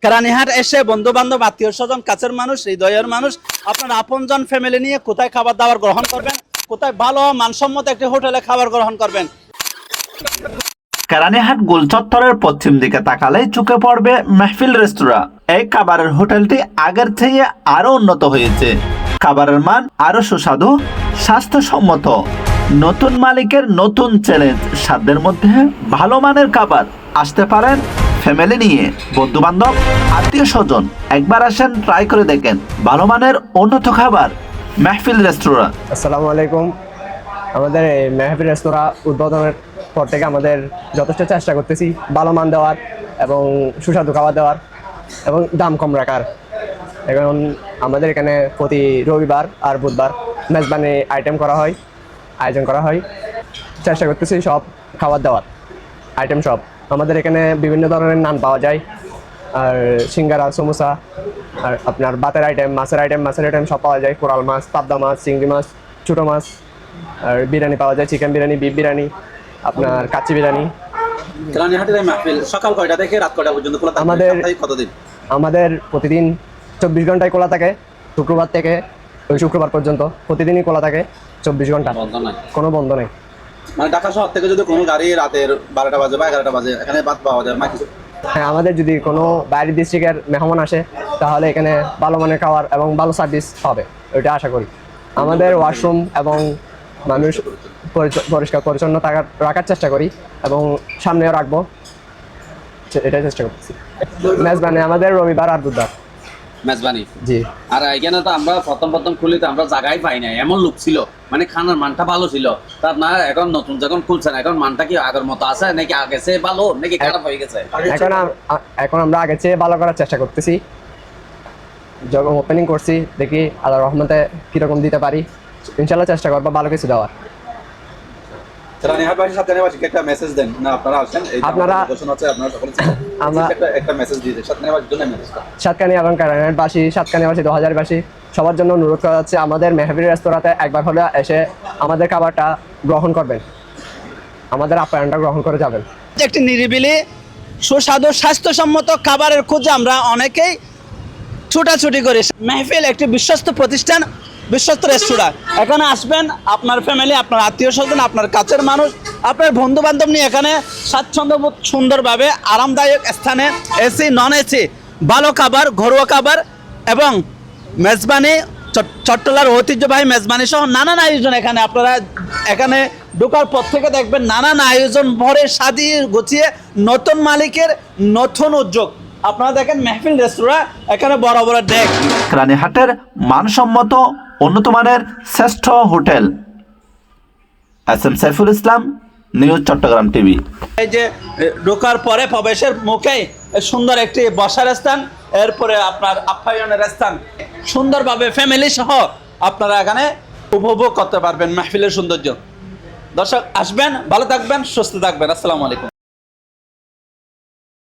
কেরানীহাট এসে বন্ধু বান্ধব আত্মীয় স্বজন কাছের মানুষ হৃদয়ের মানুষ আপনার আপনজন ফ্যামিলি নিয়ে কোথায় খাবার দাবার গ্রহণ করবেন, কোথায় ভালো মানসম্মত একটি হোটেলে খাবার গ্রহণ করবেন। কেরানীহাট গোল চত্বরের পশ্চিম দিকে তাকালে চোখে পড়বে মেহফিল রেস্তোরাঁ। এই খাবারের হোটেলটি আগের থেকে আরো উন্নত হয়েছে। খাবারের মান আরো সুস্বাদু, স্বাস্থ্যসম্মত। নতুন মালিকের নতুন চ্যালেঞ্জ, সাধ্যের মধ্যে ভালো মানের খাবার। আসতে পারেন ফ্যামিলি নিয়ে, বন্ধু বান্ধব, আত্মীয় স্বজন। একবার আসেন, ট্রাই করে দেখেন ভালো মানের উন্নত খাবার। মেহফিল রেস্তোরাঁ। আসসালামু আলাইকুম। আমাদের এই মেহফিল রেস্তোরাঁ উদ্বোধনের পর থেকে আমাদের যথেষ্ট চেষ্টা করতেছি ভালো মান দেওয়ার এবং সুস্বাদু খাবার দেওয়ার এবং দাম কম রাখার। এখন আমাদের এখানে প্রতি রবিবার আর বুধবার মেজবানি আয়োজন করা হয়। চেষ্টা করতেছি সব খাবার দেওয়ার আইটেম সব। আমাদের এখানে বিভিন্ন ধরনের নান পাওয়া যায়, আর সিঙ্গারা, সমোসা, আর আপনার ভাতের আইটেম, মাছের আইটেম সব পাওয়া যায়। কোরাল মাছ, পাবদা মাছ, চিংড়ি মাছ, ছোটো মাছ, আর বিরিয়ানি পাওয়া যায়, চিকেন বিরিয়ানি, বিফ বিরিয়ানি, আপনার কাচ্চি বিরিয়ানি। কেরানীহাটের এই মাহফিল সকাল কয়টা থেকে রাত কয়টা পর্যন্ত খোলা থাকে? কতদিন? আমাদের প্রতিদিন 24 ঘন্টায় খোলা থাকে, শুক্রবার থেকে শুক্রবার পর্যন্ত প্রতিদিনই খোলা থাকে। 24 ঘন্টা কোনো বন্ধ নেই। মানে ঢাকা শহর থেকে যদি কোনো গাড়ি রাতের 12টা বাজে বা 11টা বাজে এখানে ভাত পাওয়া যায় না কিছু? হ্যাঁ, আমাদের যদি কোনো বাইরের ডিস্ট্রিক্টের মেহমান আসে তাহলে এখানে ভালো মানের খাবার এবং ভালো সার্ভিস হবে, ওইটা আশা করি। আমাদের ওয়াশরুম এবং মানুষ পরিষ্কার পরিচ্ছন্ন রাখার চেষ্টা করি এবং সামনেও রাখবো, এটাই চেষ্টা করতেছি। মেজবানি আমাদের রবিবার আর বুধবার। মেজবানি জি। আর এখানে তো আমরা প্রথম খুলি তো আমরা জায়গায় পাই না, এমন লোক ছিল, মানে খানার মানটা ভালো ছিল। তা আপনার এখন নতুন যখন খুলছেন, এখন মানটা কি আগের মতো আছে নাকি আগে চেয়ে ভালো নাকি খারাপ হয়ে গেছে? এখন আমরা আগে চেয়ে ভালো করার চেষ্টা করতেছি। যখন ওপেনিং করছি, দেখি আল্লাহর রহমতে কিরকম দিতে পারি। ইনশাল্লাহ চেষ্টা করবো ভালো কিছু দেওয়ার। কেরানীহাটবাসী, সাতকানিয়াবাসীকে একটা মেসেজ দেন না, আপনারা আসেন, এই আপনারা হচ্ছে আপনারা সকলে আমরা একটা মেসেজ দিয়ে দেন সাতকানিয়াবাসীর জন্য। মেসেজটা সাতকানিয়া এবং কেরানীহাটবাসী, সাতকানিয়াবাসী, 2000বাসী সবার জন্য অনুরোধ করা যাচ্ছে, আমাদের মেহফিল রেস্তোরাঁতে একবার হলে এসে আমাদের খাবারটা গ্রহণ করবেন, আমাদের আপ্যায়নটা গ্রহণ করে যাবেন। একটি নিরিবিলি সুস্বাদু স্বাস্থ্যসম্মত খাবারের খোঁজে আমরা অনেকেই ছুটাছুটি করি। মেহফিল একটি বিশ্বস্ত প্রতিষ্ঠান, বিশ্বস্ত রেস্তোরাঁ। এখানে আসবেন, আপনার ফ্যামিলি, আপনার আত্মীয় স্বজন, আপনার কাছের মানুষ, আপনার বন্ধু বান্ধব নিয়ে এখানে স্বাচ্ছন্দ্যবোধ সুন্দরভাবে আরামদায়ক স্থানে, এসি নন এসি ভালো খাবার, ঘরোয়া খাবার এবং মেজবানি, চট্টলার ঐতিহ্যবাহী মেজবানি সহ নানান আয়োজন। এখানে আপনারা এখানে ঢোকার পর থেকে দেখবেন নানান আয়োজন ভরে সাজিয়ে গুছিয়ে, নতুন মালিকের নতুন উদ্যোগ। আপনারা দেখেন মেহফিল রেস্তোরাঁ, এখানে বড় বড় ডেক। কেরানীহাটের মানসম্মত উন্নত মানের শ্রেষ্ঠ hotel. SM. Saiful Islam, news Chittagong TV. এই যে ঢোকার পরে প্রবেশের মুখেই সুন্দর একটি বসার স্থান, এরপরে আপনার আপ্যায়নের স্থান। সুন্দরভাবে ফ্যামিলি সহ আপনারা এখানে উপভোগ করতে পারবেন মেহফিলের সৌন্দর্য। দর্শক আসবেন, ভালো থাকবেন, সুস্থ থাকবেন। আসসালামু আলাইকুম।